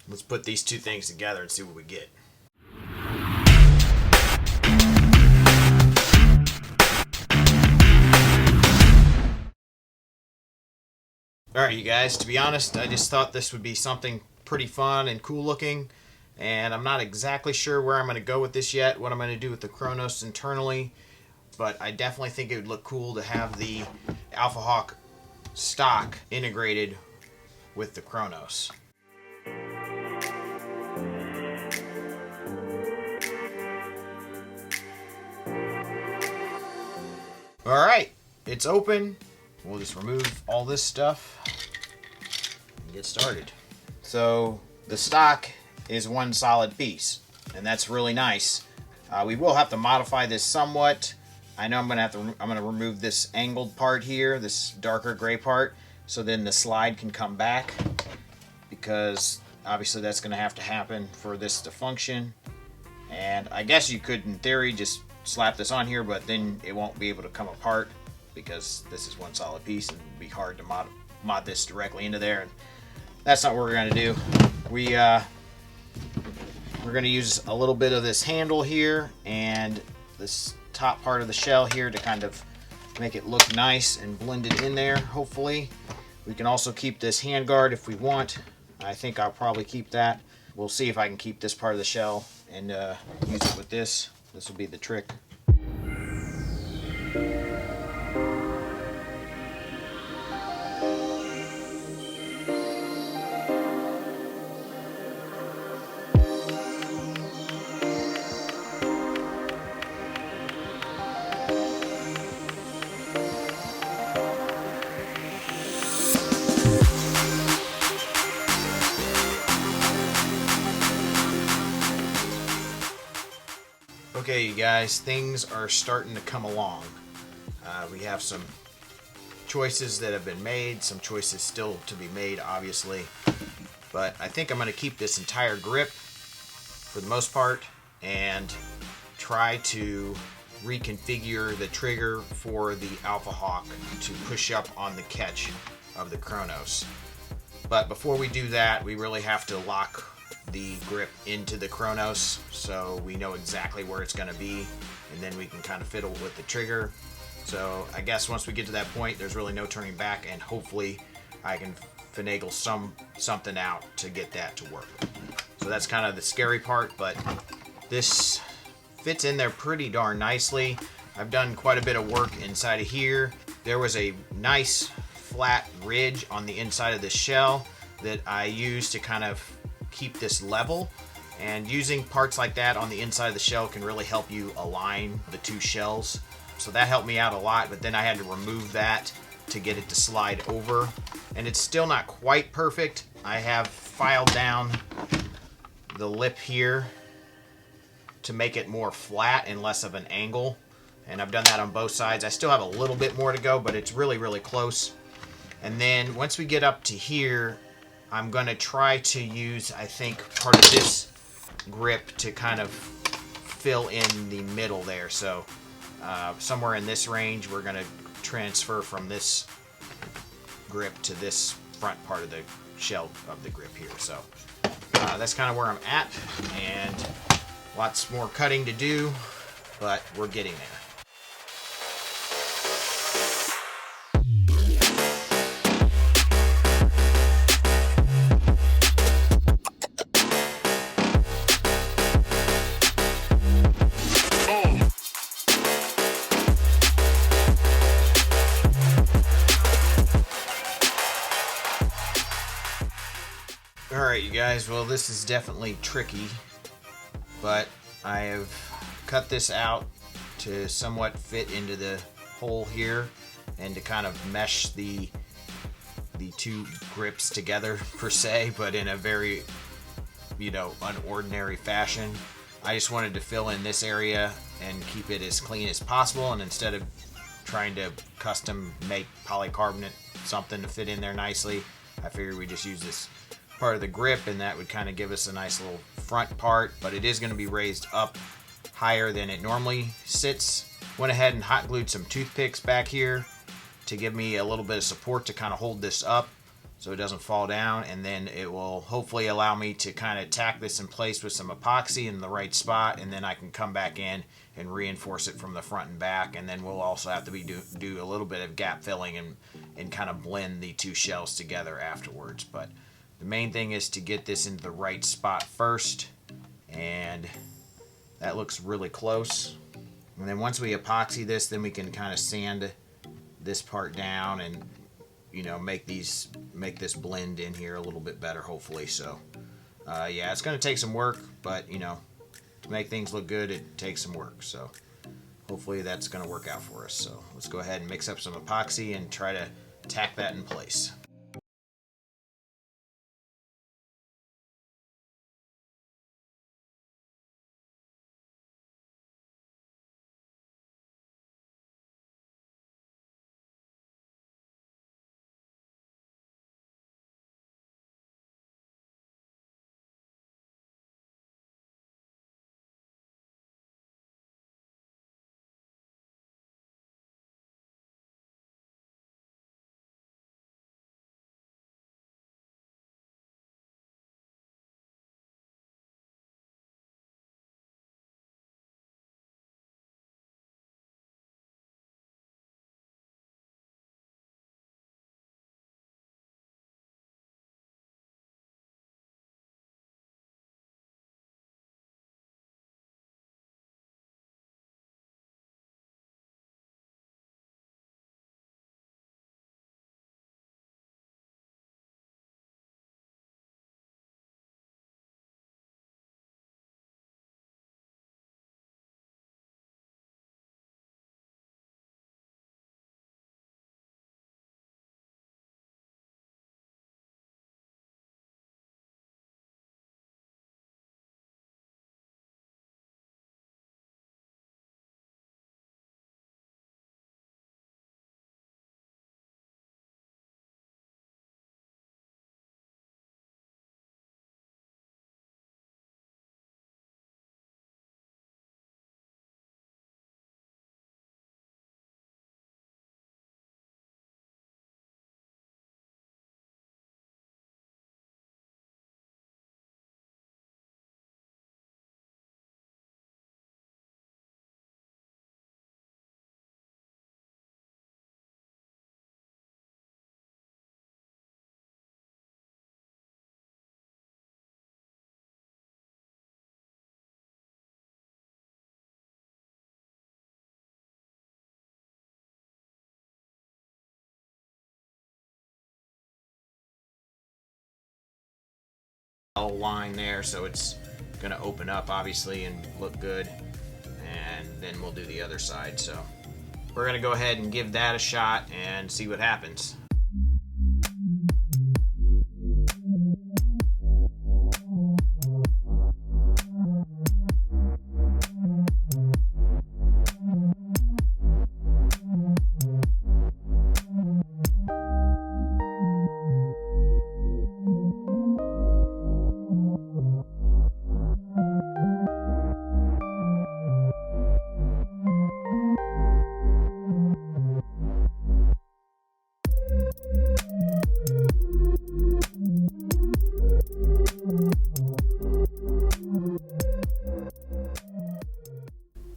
let's put these two things together and see what we get. Alright you guys, to be honest, I just thought this would be something pretty fun and cool looking, and I'm not exactly sure where I'm going to go with this yet, what I'm going to do with the Kronos internally, but I definitely think it would look cool to have the Alphahawk stock integrated with the Kronos. Alright, it's open. We'll just remove all this stuff and get started. So the stock is one solid piece, and that's really nice. We will have to modify this somewhat. I know I'm gonna remove this angled part here, this darker gray part, so then the slide can come back, because obviously that's gonna have to happen for this to function. And I guess you could, in theory, just slap this on here, but then it won't be able to come apart because this is one solid piece, and it'd be hard to mod this directly into there, and that's not what we're gonna do. We're gonna use a little bit of this handle here and this top part of the shell here to kind of make it look nice and blended in there, hopefully. We can also keep this handguard if we want. I think I'll probably keep that. We'll see if I can keep this part of the shell and use it with this. This will be the trick. Okay, you guys, things are starting to come along. We have some choices that have been made, some choices still to be made, obviously. But I think I'm going to keep this entire grip for the most part and try to reconfigure the trigger for the Alphahawk to push up on the catch of the Kronos. But before we do that, we really have to lock the grip into the Kronos so we know exactly where it's going to be, and then we can kind of fiddle with the trigger. So I guess once we get to that point, there's really no turning back, and hopefully I can finagle something out to get that to work. So that's kind of the scary part, but this fits in there pretty darn nicely. I've done quite a bit of work inside of here. There was a nice flat ridge on the inside of the shell that I used to kind of keep this level, and using parts like that on the inside of the shell can really help you align the two shells. So that helped me out a lot, but then I had to remove that to get it to slide over, and it's still not quite perfect. I have filed down the lip here to make it more flat and less of an angle, and I've done that on both sides. I still have a little bit more to go, but it's really close. And then once we get up to here, I'm going to try to use, I think, part of this grip to kind of fill in the middle there. So somewhere in this range, we're going to transfer from this grip to this front part of the shell of the grip here. So that's kind of where I'm at, and lots more cutting to do, but we're getting there. Alright you guys, well this is definitely tricky, but I have cut this out to somewhat fit into the hole here and to kind of mesh the two grips together per se, but in a very, unordinary fashion. I just wanted to fill in this area and keep it as clean as possible, and instead of trying to custom make polycarbonate something to fit in there nicely, I figured we just use this part of the grip, and that would kind of give us a nice little front part, but it is going to be raised up higher than it normally sits. Went ahead and hot glued some toothpicks back here to give me a little bit of support to kind of hold this up, so it doesn't fall down, and then it will hopefully allow me to kind of tack this in place with some epoxy in the right spot, and then I can come back in and reinforce it from the front and back, and then we'll also have to do a little bit of gap filling and kind of blend the two shells together afterwards. But the main thing is to get this into the right spot first, and that looks really close. And then once we epoxy this, then we can kind of sand this part down and, you know, make this blend in here a little bit better, hopefully. So yeah, it's going to take some work, but you know, to make things look good, it takes some work. So hopefully that's going to work out for us. So let's go ahead and mix up some epoxy and try to tack that in place. Line there, so it's going to open up obviously and look good, and then we'll do the other side. So we're going to go ahead and give that a shot and see what happens.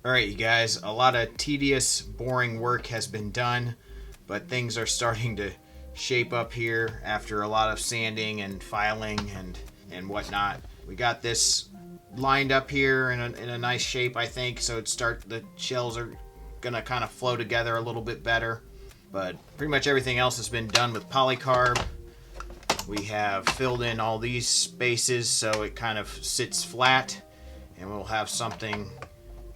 Alright, you guys, a lot of tedious, boring work has been done, but things are starting to shape up here after a lot of sanding and filing and whatnot. We got this lined up here in a nice shape, I think, so the shells are gonna kind of flow together a little bit better. But pretty much everything else has been done with polycarb. We have filled in all these spaces so it kind of sits flat, and we'll have something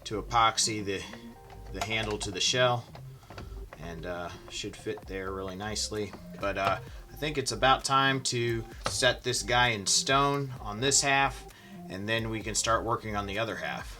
to epoxy the handle to the shell, and should fit there really nicely. But I think it's about time to set this guy in stone on this half, and then we can start working on the other half.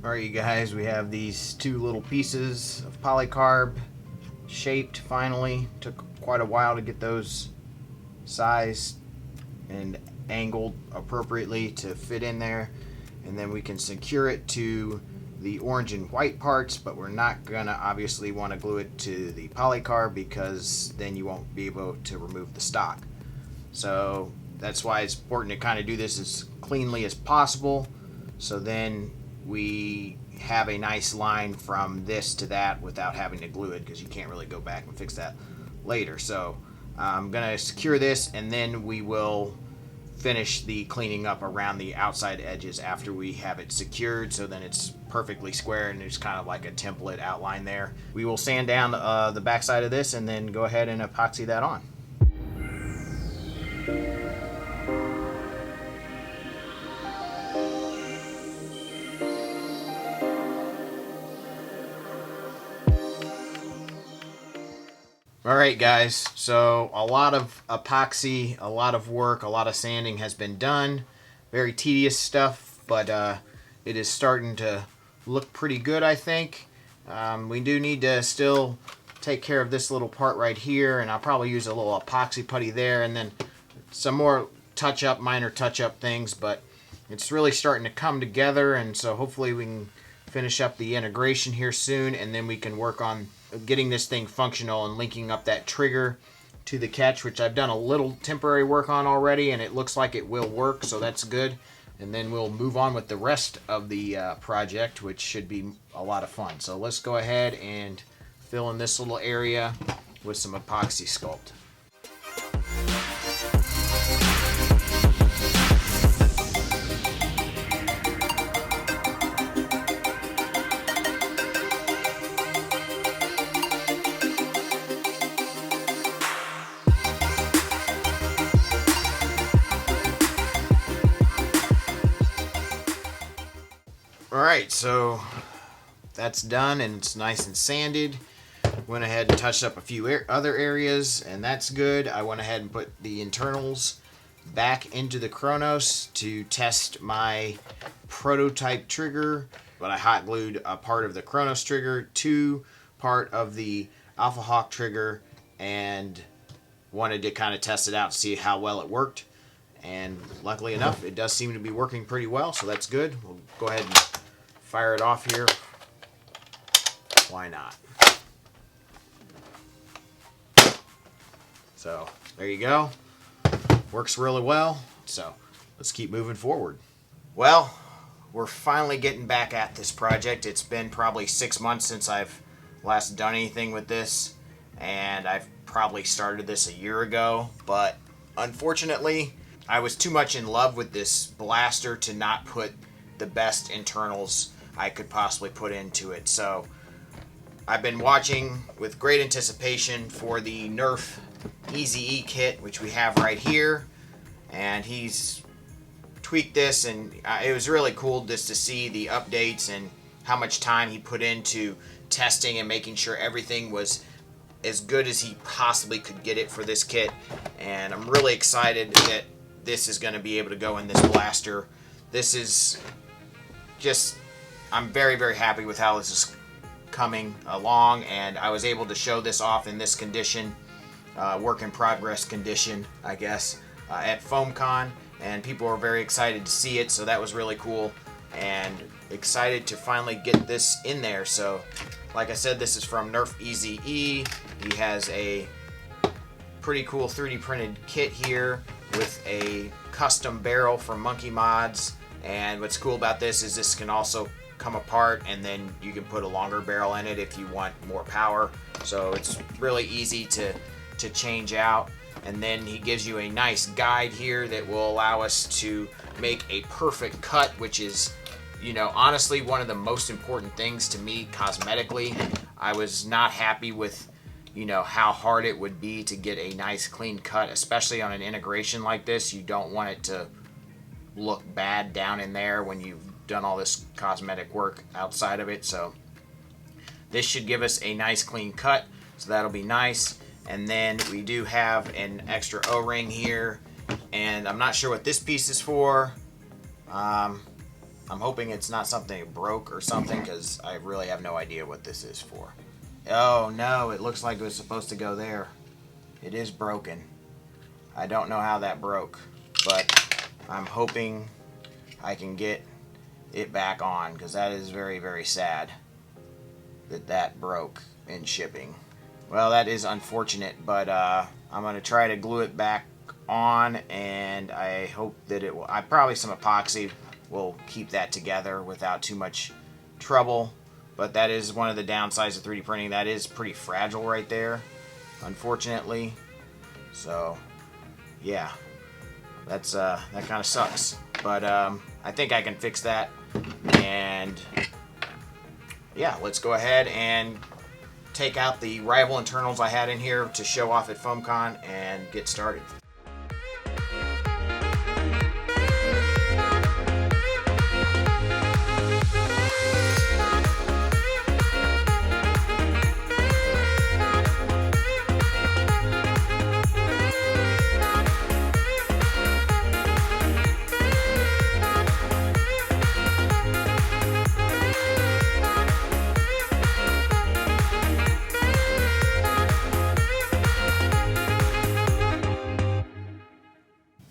Alright, you guys, we have these two little pieces of polycarb shaped finally. Took quite a while to get those sized and angled appropriately to fit in there. And then we can secure it to the orange and white parts, but we're not gonna obviously want to glue it to the polycarb because then you won't be able to remove the stock. So that's why it's important to kind of do this as cleanly as possible, so then we have a nice line from this to that without having to glue it, because you can't really go back and fix that later. So I'm gonna secure this, and then we will finish the cleaning up around the outside edges after we have it secured, so then it's perfectly square and there's kind of like a template outline there. We will sand down the back side of this and then go ahead and epoxy that on. Alright guys, so a lot of epoxy, a lot of work, a lot of sanding has been done. Very tedious stuff, but it is starting to look pretty good, I think. We do need to still take care of this little part right here, and I'll probably use a little epoxy putty there, and then some more touch-up, minor touch-up things, but it's really starting to come together, and so hopefully we can finish up the integration here soon, and then we can work on getting this thing functional and linking up that trigger to the catch, which I've done a little temporary work on already, and it looks like it will work, so that's good. And then we'll move on with the rest of the project, which should be a lot of fun. So let's go ahead and fill in this little area with some epoxy sculpt. Alright, so that's done and it's nice and sanded. Went ahead and touched up a few other areas, and that's good. I went ahead and put the internals back into the Kronos to test my prototype trigger, but I hot glued a part of the Kronos trigger to part of the Alphahawk trigger and wanted to kind of test it out to see how well it worked. And luckily enough, it does seem to be working pretty well, so that's good. We'll go ahead and fire it off here. Why not? So there you go. Works really well. So let's keep moving forward. Well, we're finally getting back at this project. It's been probably 6 months since I've last done anything with this, and I've probably started this a year ago, but unfortunately I was too much in love with this blaster to not put the best internals I could possibly put into it. So I've been watching with great anticipation for the Nerf EZE kit, which we have right here, and he's tweaked this, and it was really cool just to see the updates and how much time he put into testing and making sure everything was as good as he possibly could get it for this kit. And I'm really excited that this is going to be able to go in this blaster. This is just, I'm very, very happy with how this is coming along, and I was able to show this off in this condition, work in progress condition, I guess, at FoamCon, and people were very excited to see it, so that was really cool, and excited to finally get this in there. So like I said, this is from Nerf EZE. He has a pretty cool 3D printed kit here with a custom barrel from Monkey Mods, and what's cool about this is this can also come apart, and then you can put a longer barrel in it if you want more power, so it's really easy to change out. And then he gives you a nice guide here that will allow us to make a perfect cut, which is, you know, honestly one of the most important things to me cosmetically. I was not happy with, you know, how hard it would be to get a nice clean cut, especially on an integration like this. You don't want it to look bad down in there when you've done all this cosmetic work outside of it. So this should give us a nice clean cut, so that'll be nice. And then we do have an extra O-ring here, and I'm not sure what this piece is for. I'm hoping it's not something that broke or something, because I really have no idea what this is for. Oh no, it looks like it was supposed to go there. It is broken. I don't know how that broke, but I'm hoping I can get it back on, because that is very, very sad that that broke in shipping. Well, that is unfortunate, but I'm going to try to glue it back on, and I hope that it will. Probably some epoxy will keep that together without too much trouble, but that is one of the downsides of 3D printing. That is pretty fragile right there, unfortunately. So yeah, that's that kind of sucks, but I think I can fix that. And yeah, let's go ahead and take out the rival internals I had in here to show off at FoamCon and get started.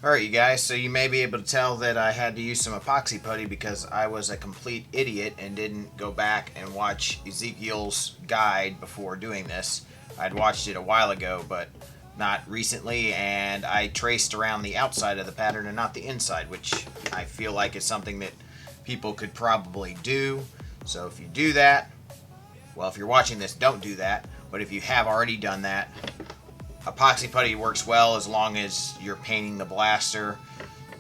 Alright you guys, so you may be able to tell that I had to use some epoxy putty because I was a complete idiot and didn't go back and watch Ezekiel's guide before doing this. I'd watched it a while ago, but not recently, and I traced around the outside of the pattern and not the inside, which I feel like is something that people could probably do. So if you do that, well, if you're watching this, don't do that, but if you have already done that, epoxy putty works well as long as you're painting the blaster.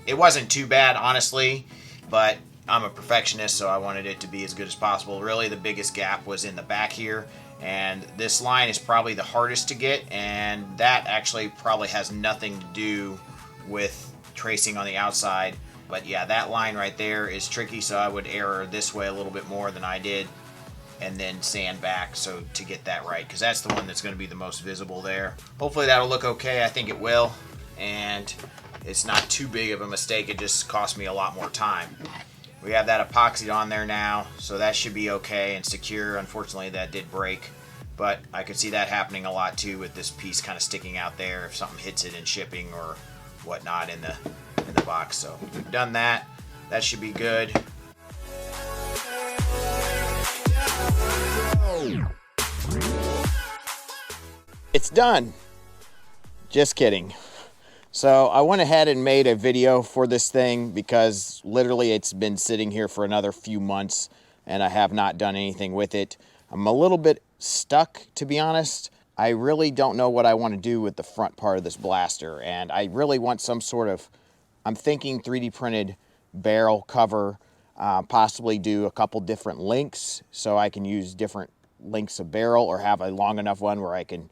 It wasn't too bad, honestly, but I'm a perfectionist, so I wanted it to be as good as possible. Really, the biggest gap was in the back here, and this line is probably the hardest to get, and that actually probably has nothing to do with tracing on the outside. But yeah, that line right there is tricky, so I would err this way a little bit more than I did, and then sand back so to get that right, because that's the one that's going to be the most visible there. Hopefully that'll look okay. I think it will, and it's not too big of a mistake. It just cost me a lot more time. We have that epoxy on there now, so that should be okay and secure. Unfortunately that did break, but I could see that happening a lot too, with this piece kind of sticking out there if something hits it in shipping or whatnot in the box. So we've done that. That should be good. It's done. Just kidding. So I went ahead and made a video for this thing because literally it's been sitting here for another few months and I have not done anything with it. I'm a little bit stuck, to be honest. I really don't know what I want to do with the front part of this blaster, and I really want some sort of, I'm thinking 3D printed barrel cover, possibly do a couple different lengths so I can use different lengths of barrel, or have a long enough one where I can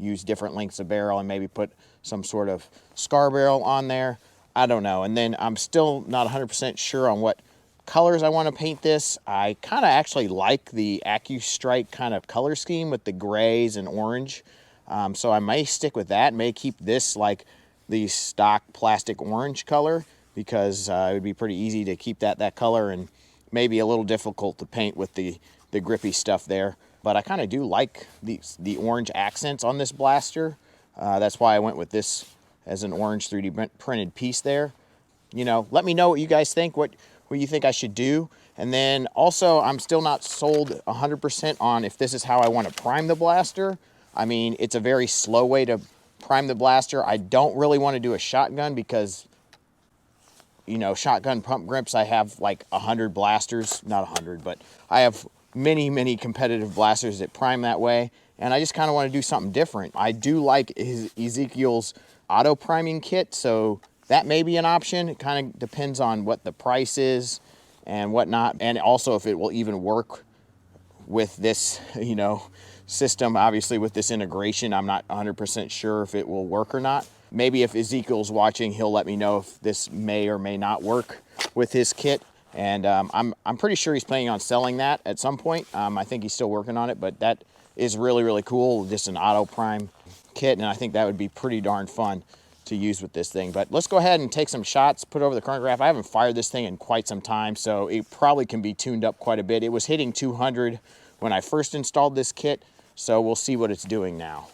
use different lengths of barrel and maybe put some sort of scar barrel on there. I don't know. And then I'm still not 100% sure on what colors I want to paint this. I kind of actually like the Accustrike kind of color scheme with the grays and orange. So I may stick with that, may keep this like the stock plastic orange color, because it would be pretty easy to keep that color, and maybe a little difficult to paint with the grippy stuff there. But I kind of do like the orange accents on this blaster. That's why I went with this as an orange 3D printed piece there. You know, let me know what you guys think, what you think I should do. And then also, I'm still not sold 100% on if this is how I want to prime the blaster. I mean, it's a very slow way to prime the blaster. I don't really want to do a shotgun because, you know, shotgun pump grips, I have like 100 blasters, not 100, but I have many competitive blasters that prime that way, and I just kind of want to do something different. I do like Ezekiel's auto priming kit, so that may be an option. It kind of depends on what the price is and whatnot, and also if it will even work with this, you know, system. Obviously with this integration, I'm not 100% sure if it will work or not. Maybe if Ezekiel's watching, he'll let me know if this may or may not work with his kit. And I'm pretty sure he's planning on selling that at some point. I think he's still working on it, but that is really cool. Just an auto prime kit, and I think that would be pretty darn fun to use with this thing. But let's go ahead and take some shots, put over the chronograph. I haven't fired this thing in quite some time, so it probably can be tuned up quite a bit. It was hitting 200 when I first installed this kit, so we'll see what it's doing now.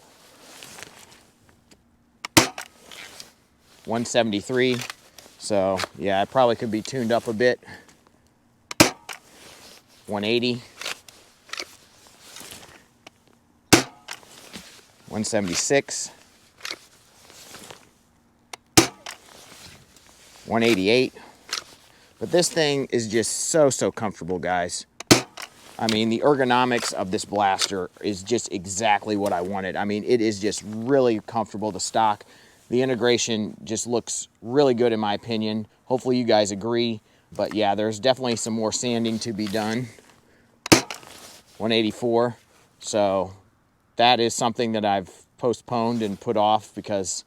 173, so yeah, it probably could be tuned up a bit. 180. 176. 188. But this thing is just so comfortable, guys. I mean, the ergonomics of this blaster is just exactly what I wanted. I mean, it is just really comfortable to stock. The integration just looks really good in my opinion. Hopefully you guys agree. But yeah, there's definitely some more sanding to be done. 184. So that is something that I've postponed and put off because,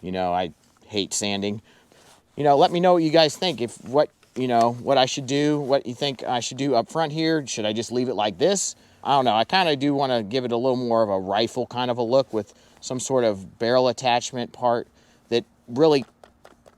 you know, I hate sanding. You know, let me know what you guys think. If what I should do, what you think I should do up front here. Should I just leave it like this? I don't know. I kind of do want to give it a little more of a rifle kind of a look with some sort of barrel attachment part that really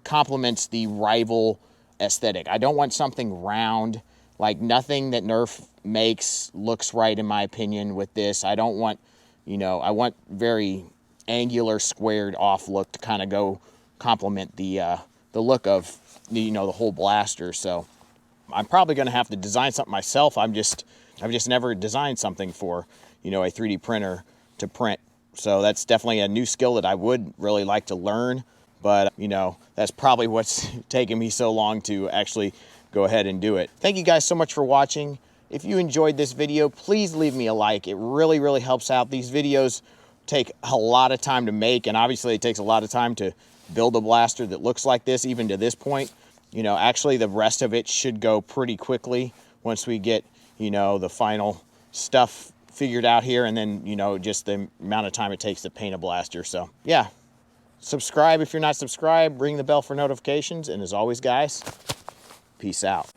complements the Rival aesthetic. I don't want something round. Like, nothing that Nerf makes looks right in my opinion with this. I don't want, you know, I want very angular, squared off look to kind of go complement the look of the whole blaster. So I'm probably going to have to design something myself. I've just never designed something for, a 3D printer to print. So that's definitely a new skill that I would really like to learn. But, that's probably what's taken me so long to actually go ahead and do it. Thank you guys so much for watching. If you enjoyed this video, please leave me a like. It really helps out. These videos take a lot of time to make, and obviously it takes a lot of time to build a blaster that looks like this, even to this point. Actually the rest of it should go pretty quickly once we get, the final stuff figured out here, and then, just the amount of time it takes to paint a blaster. So yeah, subscribe if you're not subscribed, ring the bell for notifications, and as always, guys, peace out.